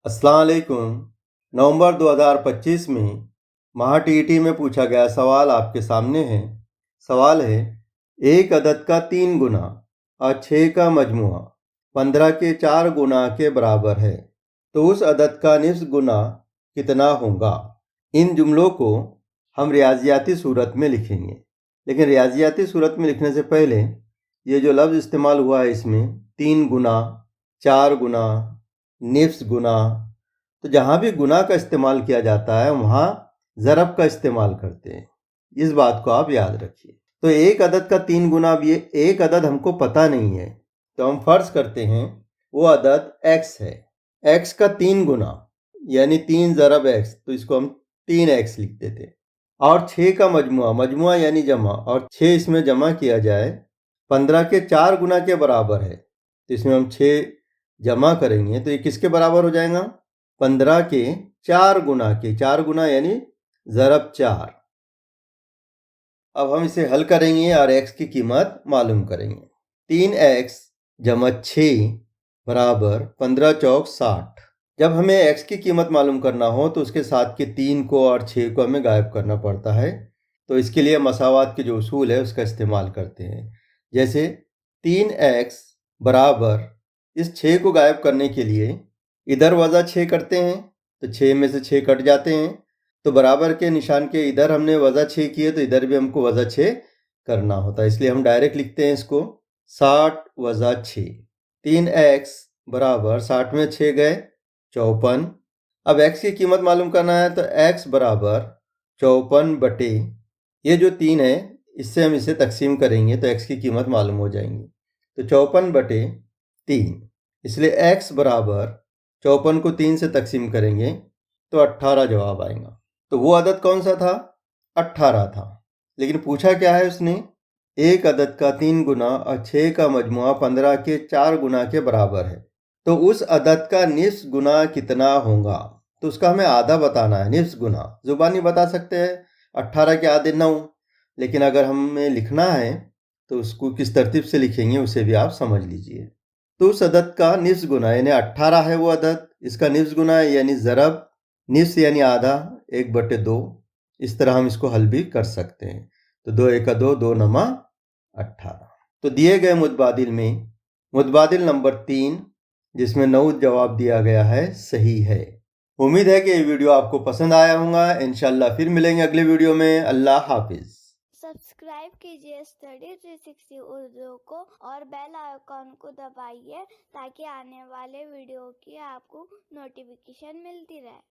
अस्सलाम वालेकुम। नवंबर 2025 में महा टीईटी में पूछा गया सवाल आपके सामने है। सवाल है, एक अदद का 3 गुना और 6 का मजमुआ 15 के 4 गुना के बराबर है, तो उस अदद का निस्फ गुना कितना होगा। इन जुमलों को हम रियाजियाती सूरत में लिखेंगे, लेकिन रियाजियाती सूरत में लिखने से पहले ये जो लफ्ज़ इस्तेमाल हुआ है इसमें 3 गुना, 4 गुना, निस्फ गुना, तो जहाँ भी गुना का इस्तेमाल किया जाता है वहाँ ज़रब का इस्तेमाल करते हैं। इस बात को आप याद रखिए। तो एक अदद का 3 गुना, अब ये एक अदद हमको पता नहीं है, तो हम फर्ज करते हैं वो अदद x है। x का 3 गुना यानी 3 ज़रब x, तो इसको हम 3x लिख देते। और 6 का मजमुआ, मजमुआ यानी जमा, और 6 इसमें जमा किया जाए 15 के 4 गुना के बराबर है, तो इसमें हम 6 जमा करेंगे तो ये किसके बराबर हो जाएगा, 15 के 4 गुना के, 4 गुना यानी ज़रब 4। अब हम इसे हल करेंगे और x की कीमत मालूम करेंगे। 3x जमा 6 बराबर 15 चौक 60। जब हमें x की कीमत मालूम करना हो तो उसके साथ के 3 को और 6 को हमें गायब करना पड़ता है, तो इसके लिए मसावात के जो उसूल है उसका इस्तेमाल करते हैं। जैसे 3x बराबर, इस 6 को गायब करने के लिए इधर वज़ा 6 करते हैं, तो 6 में से 6 कट जाते हैं, तो बराबर के निशान के इधर हमने वज़ा 6 किए तो इधर भी हमको वज़ा 6 करना होता है, इसलिए हम डायरेक्ट लिखते हैं इसको 60 वज़ा 6। 3x बराबर 60 में 6 गए 54। अब x की कीमत मालूम करना है तो x बराबर 54 बटे, ये जो 3 है इससे हम इसे तकसीम करेंगे तो x की कीमत मालूम हो जाएंगी, तो 54 बटे 3, इसलिए x बराबर 54 को 3 से तकसीम करेंगे तो 18 जवाब आएगा। तो वो अदद कौन सा था, 18 था। लेकिन पूछा क्या है उसने, एक अदद का 3 गुना और 6 का मजमुआ 15 के 4 गुना के बराबर है, तो उस अदद का निस्फ गुना कितना होगा। तो उसका हमें आधा बताना है, निस्फ गुना जुबानी बता सकते हैं 18 के आधे 9, लेकिन अगर हमें लिखना है तो उसको किस तरतीब से लिखेंगे उसे भी आप समझ लीजिए। तो उस अदद का निस्फ गुना यानी 18 है वो अदद, इसका निस्फ गुना यानी ज़रब, निस्फ यानी आधा 1/2, इस तरह हम इसको हल भी कर सकते हैं। तो 2 1 2, 2 नमा 18। तो दिए गए मुतबादिल में मुतबादिल नंबर 3 जिसमें 9 जवाब दिया गया है सही है। उम्मीद है कि ये वीडियो आपको पसंद आया होगा। इंशाल्लाह फिर मिलेंगे अगले वीडियो में। अल्लाह हाफिज। सब्सक्राइब कीजिए स्टडी 360 उर्दू को और बेल आइकॉन को दबाइए ताकि आने वाले वीडियो की आपको नोटिफिकेशन मिलती रहे।